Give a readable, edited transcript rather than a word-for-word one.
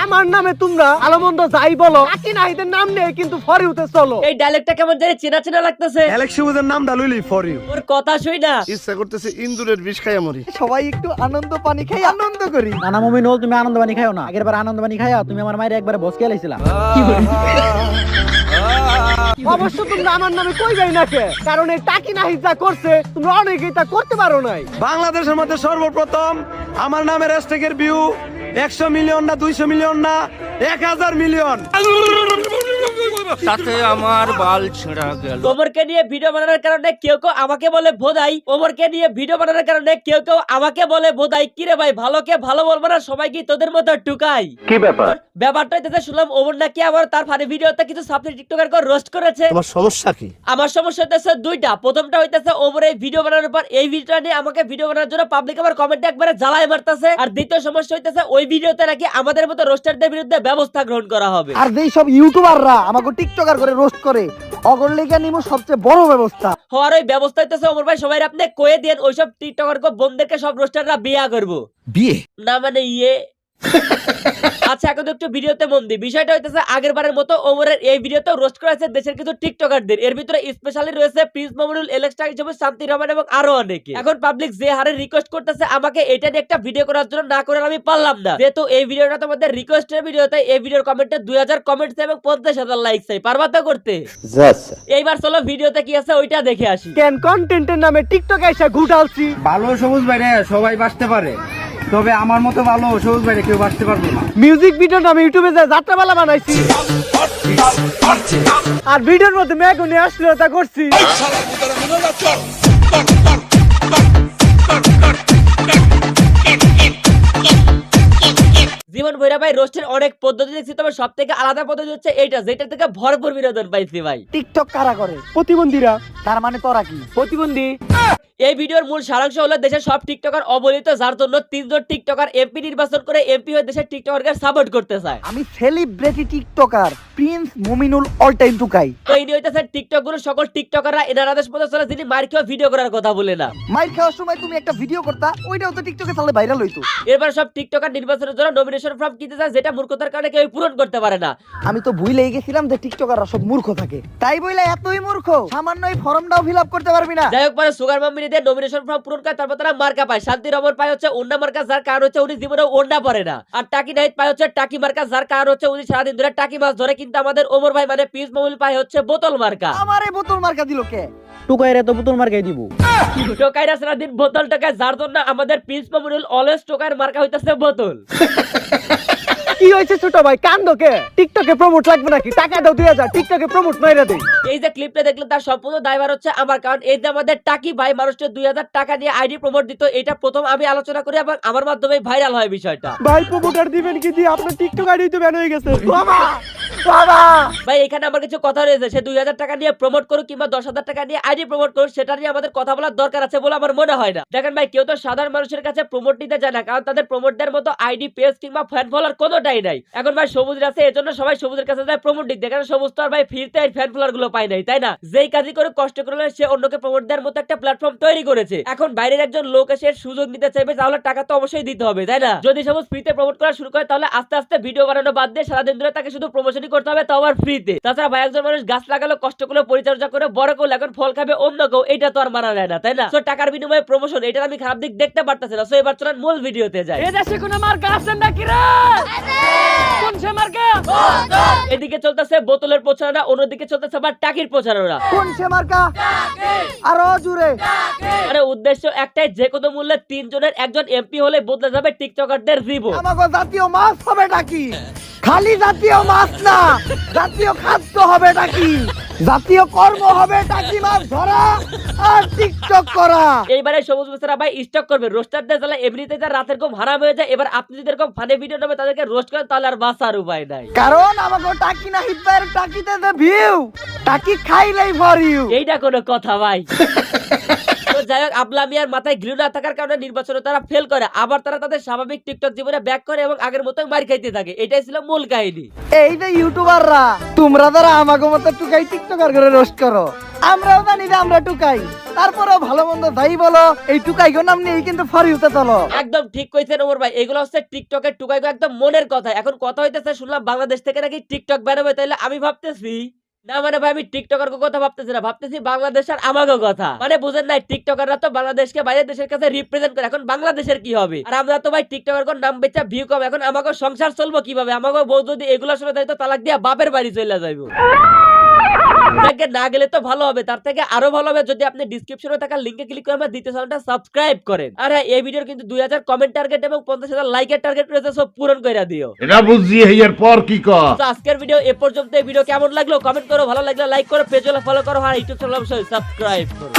আমার নামে তোমরা ভালো মন্দ যাই বলো, টাকি নাহিদের নাম নিয়ে কিন্তু ফর ইউতে চলো। এই ডায়লগটা কেমন জানি চেনা চেনা লাগতেছে। ইলেকশনের নামটা লইলি ফর ইউ। ওর কথা শুই না ইচ্ছা করতেছে ইন্দুরের বিষ খাইয়া মরি। সবাই একটু আনন্দ পানি খাই আনন্দ করি। নানা মুমিনুল, তুমি আনন্দ পানি খাও না। আগের বার আনন্দ পানি খাইয়া তুমি আমার মায়ের একবারে বসকে লাইছিলা। অবশ্য তোমরা আমার নামে কইবাই না কে, কারণ এই টাকি নাহি যা করছে তোমরা অনেকেই তা করতে পারো নাই। বাংলাদেশের মধ্যে সর্বপ্রথম আমার নামের হ্যাশট্যাগের ভিউ 100 মিলিয়ন না 200 মিলিয়ন না 1000 মিলিয়ন। তাতে আমার বাল ছেঁড়া গেল। ওমরকে নিয়ে ভিডিও বানানোর কারণে কেউ কেউ আমাকে বলে ভোদাই। ওমরকে নিয়ে ভিডিও বানানোর কারণে কেউ কেউ আমাকে বলে ভোদাই। কি রে ভাই, ভালোকে ভালো বলবো না, সবাই কি তোদের মতো টুকাই? কি ব্যাপার? ব্যাপারটা হইতেছে শুনলাম ওমর নাকি আবার তার ফানি ভিডিওতে কিছু সাবজেক্ট টিকটকার করে রোস্ট করেছে। তোমার সমস্যা কি? আমার সমস্যা হইতেছে দুইটা। প্রথমটা হইতেছে ওমর এই ভিডিও বানানোর পর এই ভিডিওটা নিয়ে আমাকে ভিডিও বানানোর জন্য পাবলিক আমার কমেন্টে একবারে জ্বালায় মারতেছে। আর দ্বিতীয় সমস্যা হইতেছে ওই ভিডিওতে নাকি আমাদের মতো রোস্টারদের বিরুদ্ধে ব্যবস্থা গ্রহণ করা হবে। আর যেই সব ইউটিউবাররা আমাকে টিকটকার করে রোস্ট করে, অগরলিগা নিমো সবচেয়ে বড় ব্যবস্থা। হওয়ার ওই ব্যবস্থা হইতেছে ওমর ভাই, সবাই আপনি কয়ে দেন ওইসব টিকটকার কো বন্ধুদেরকে সব রোস্টাররা বিয়া করবো। বিয়ে না মানে ইয়ে আচ্ছা, এখন একটু ভিডিওতে মন দি। বিষয়টা হইতেছে আগের বারের মতো ওমরের এই ভিডিওতে রোস্ট করেছে দেশের কিছু টিকটকারদের। এর ভিতরে স্পেশালি রয়েছে প্রিন্স মামুনুল, এলেক্সটা হিসেবে শান্তি রহমান এবং আরো অনেকে। এখন পাবলিক যে হারে রিকোয়েস্ট করতেছে আমাকে এটা নিয়ে একটা ভিডিও করার জন্য, না করে আমি পারলাম না। যেহেতু এই ভিডিওটা তোমাদের রিকোয়েস্টের ভিডিও, তাই এই ভিডিওর কমেন্টে 2000 কমেন্টস এবং 50,000 লাইক চাই। পারবা তো করতে? এইবার চলো ভিডিওতে কি আছে ওইটা দেখে আসি। কেন কন্টেন্টের নামে টিকটক এসে ঘুটালছি। ভালো সবুজ বাইরে সবাই বাঁচতে পারে, তবে আমার মতো ভালো সবুজ বাইরে কেউ বাঁচতে পারবে না। মিউজিক ভিডিও নামে ইউটিউবে যে যাত্রাপালা বানাইছি, আর ভিডিওর মধ্যে মেঘনে আসলো তা করছি। জীবন ভৈরা ভাই রোস্টের অনেক পদ্ধতি দেখছি, তবে সব থেকে আলাদা পদ্ধতি হচ্ছে এইটা, যেটা থেকে ভরপুর বিনোদন পাইছি ভাই। টিকটক কারা করে? প্রতিবন্ধীরা। তার মানে তোরা কি প্রতিবন্ধী? এই ভিডিওর মূল সারাংশ হলো দেশের সব টিকটকার অবহেলিত, যার জন্য 3 জন টিকটকার এমপি নির্বাচন করে এমপি হয়ে দেশের টিকটকারকে সাপোর্ট করতে চায়। আমি celebrity TikToker Prince Mominul all time Tukai. তো এই নিয়ে হইতেছে টিকটক গুলো সকল টিকটকাররা এনার আদেশ মতো চলে, যিনি মার খেয়ে ভিডিও করার কথা বলে না। মাইর খাওয়ার সময় তুমি একটা ভিডিও করতা, ওইটাও তো টিকটকে তাহলে ভাইরাল হইতো। এরপর সব টিকটকার নির্বাচনের জন্য নমিনেশন ফর্ম কিনতে চায়, যেটা মূর্খতার কারণে কেউ পূরণ করতে পারে না। আমি তো ভুলেই গেছিলাম যে টিকটকাররা সব মূর্খ থাকে, তাই বইলা এতই মূর্খ সামান্য এই ফর্মটাও ফিল আপ করতে পারবি না। যাই হোক, পরে সুগার মাম্মি দিয়ে নমিনেশন ফর্ম পূরণ করে তারপর তারা মার্কা পায়। শান্তি রমন পায় হচ্ছে ওন্ডা মার্কা, যার কারণ হচ্ছে উনি জীবনে ওন্ডা পরে না। আর টাকি নাহিদ পায় হচ্ছে টাকি মার্কা, যার কারণ হচ্ছে উনি সারাদিন ধরে টাকি মাছ ধরে। কিন্তু আমাদের ওমর ভাই মানে পিস মামুল পায় হচ্ছে বোতল মার্কা। আমারে বোতল মার্কা দিল কে? টুকাইরে তো পুতুল মার্কাই দিব। টোকাইরা সারাদিন বোতল টোকায়, যার জন্য আমাদের পিস মামুনুল অলওয়েজ টোকাইয়ের মার্কা হইতাছে বোতল। কি হয়েছে ছোট ভাই, কান্দো কে? টিকটকে প্রমোট লাগবে নাকি? টাকা দাও 2000, টিকটকে প্রমোট মাইরা দেই। এই যে ক্লিপটা দেখলেন তার সম্পূর্ণ দায়ভার হচ্ছে আমার, কারণ এই যে আমাদের টাকি ভাই মানুষকে 2000 টাকা দিয়ে আইডি প্রমোট দিত, এটা প্রথম আমি আলোচনা করি এবং আমার মাধ্যমে ভাইরাল হয় বিষয়টা। ভাই প্রমোটার দিবেন কি দিয়ে আপনার টিকটক আইডি তো ব্যান হয়ে গেছে। বাবা বাবা ভাই এখানে আমার কিছু কথা রয়েছে, সে 2000 টাকা নিয়ে প্রমোট করুক কিংবা 10,000 টাকা নিয়ে আইডি প্রমোট করুক, সেটা নিয়ে আমাদের কথা বলার দরকার আছে বলে আমার মনে হয় না। দেখেন ভাই, কেউ তো সাধারণ মানুষের কাছে প্রমোট নিতে যায় না, কারণ তাদের প্রমোট দেওয়ার মতো আইডি পেজ কিংবা ফ্যান ফলোয়ার কোনোটাই নাই। এখন ভাই সবুজ আছে, এজন্য সবাই সবুজের কাছে যায় প্রমোট দিতে, কারণ সবুজ তো আর ভাই ফ্রিতে ফ্যান ফলোয়ার গুলো পায় নাই, তাই না? যেই কাজই করে কষ্ট করে সে অন্যকে প্রমোট দেওয়ার মতো একটা প্ল্যাটফর্ম তৈরি করেছে। এখন বাইরের একজন লোক এসে সুযোগ নিতে চাইবে, তাহলে টাকা তো অবশ্যই দিতে হবে, তাই না? যদি সবুজ ফ্রিতে প্রমোট করা শুরু করে, তাহলে আস্তে আস্তে ভিডিও বানানো বাদ দিয়ে সারাদিন ধরে তাকে শুধু প্রমোশনই করতে হবে, তাও আবার ফ্রিতে। তাছাড়া ভাই একজন মানুষ গাছ লাগালো, কষ্ট করে পরিচর্যা করে বড় করলো, এখন ফল খাবে অন্য কেউ, এটা তো আর মানা যায় না, তাই না? তো টাকার বিনিময়ে প্রমোশন, এটার আমি খারাপ দিক দেখতে পারতেছি না। সো এবার চলেন মূল ভিডিওতে যাই। এই দেশে কোন মার্কা আছে নাকি রে? কোন সে মার্কা? এদিকে চলতেছে বোতলের প্রচারণা, অন্যদিকে চলতেছে আবার টাকির প্রচারণা। কোন সে মার্কা? আরো জুড়ে। আরে উদ্দেশ্য একটাই, যে কোনো মূল্যে 3 জনের একজন এমপি হলে বদলে যাবে টিকটকারদের জীবন। আমাগো জাতীয় মাছ হবে নাকি? খালি জাতীয় মাছ না, জাতীয় খাদ্য হবে নাকি? জাতীয় কর্ম হবে টাকি মাছ ধরা আর টিকটক করা। এইবারে সবুজ বেচারা ভাই স্টক করবে, রোস্টারদের জ্বালা এমনিতে যা রাতের ঘুম হারাম হয়ে যায়। এবার আপনি যদি এরকম ফানি ভিডিও নামে তাদেরকে রোস্ট করেন, তাহলে আর বাঁচার উপায় নাই। কারণ আমাগো টাকি না হিটবার টাকিতে দে ভিউ, টাকি খাইলেই ফর ইউ। এইটা কোনো কথা ভাই? তো যাই হোক, আবলা মিয়ার মাথায় গ্লু না থাকার কারণে নির্বাচনে তারা ফেল করে, আবার তারা তাদের স্বাভাবিক টিকটক জীবনে ব্যাক করে এবং আগের মতো মার খাইতে থাকে। এটাই ছিল মূল কাহিনী। এই যে ইউটিউবাররা, তোমরা যারা আমাগো মতো টুকাই টিকটকার করে রোস্ট করো, আমরাও জানি যে আমরা টুকাই, তারপরেও ভালো মন্দ যাই বলো এই টুকাই গো নাম নিয়েই কিন্তু ফর ইউতে চলো। একদম ঠিক কইছেন ওমর ভাই, এগুলো হচ্ছে টিকটকের টুকাইগো একদম মনের কথা। এখন কথা হইতেছে শুনলাম বাংলাদেশ থেকে নাকি টিকটক বেরোবে, তাইলে আমি ভাবতেছি না মানে ভাই আমি টিকটকার কথা ভাবতেছি না, ভাবতেছি বাংলাদেশ আর আমাগো কথা। মানে বুঝেন নাই, টিকটকাররা তো বাংলাদেশকে বাইরের দেশের কাছে রিপ্রেজেন্ট করে, এখন বাংলাদেশের কি হবে? আর আমরা তো ভাই টিকটকার কোন নাম বেচা ভিউ কম, এখন আমাগো সংসার চলবো কিভাবে? আমাগো বউ যদি এগুলো শুনে তাই তো তালাক দিয়া বাপের বাড়ি চলে যাইবো। না গেলে তো ভালো হবে, তার থেকে আরো ভালো হবে যদি আপনি ডেসক্রিপশনে থাকা লিংকে ক্লিক করে আমার দ্বিতীয় চ্যানেলটা সাবস্ক্রাইব করেন। আর হ্যাঁ, এই ভিডিওর কিন্তু 2000 কমেন্ট টার্গেট এবং 50,000 লাইকের টার্গেট রয়েছে, সব পূরণ করে দিও। এটা বুঝছি এর পর কি কর। তো আজকের ভিডিও এ পর্যন্ত। এই ভিডিও কেমন লাগলো কমেন্ট করো, ভালো লাগলে লাইক করো, পেজ ফলো করো আর ইউটিউব চ্যানেল অবশ্যই সাবস্ক্রাইব করো।